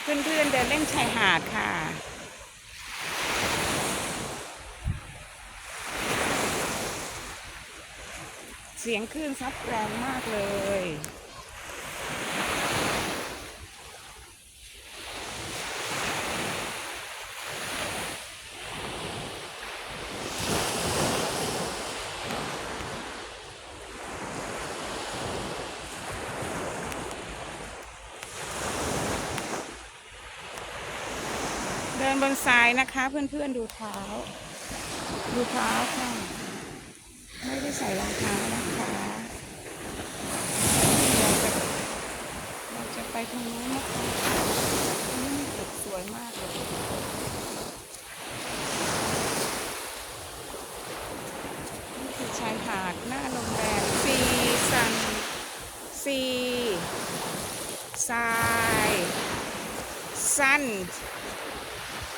เพื่อนๆเดินเล่นชายหาดค่ะเสียงคลื่นซัดแรงมากเลยเดินบนทรายนะคะเพื่อนๆดูเท้าค่ะไม่ได้ใส่รองเท้านะคะเราจะไปทางนู้นนะคะนี่มีตึกสวยมากเลยนี่คือชายหาดหน้าโรงแรมซีทรายซัน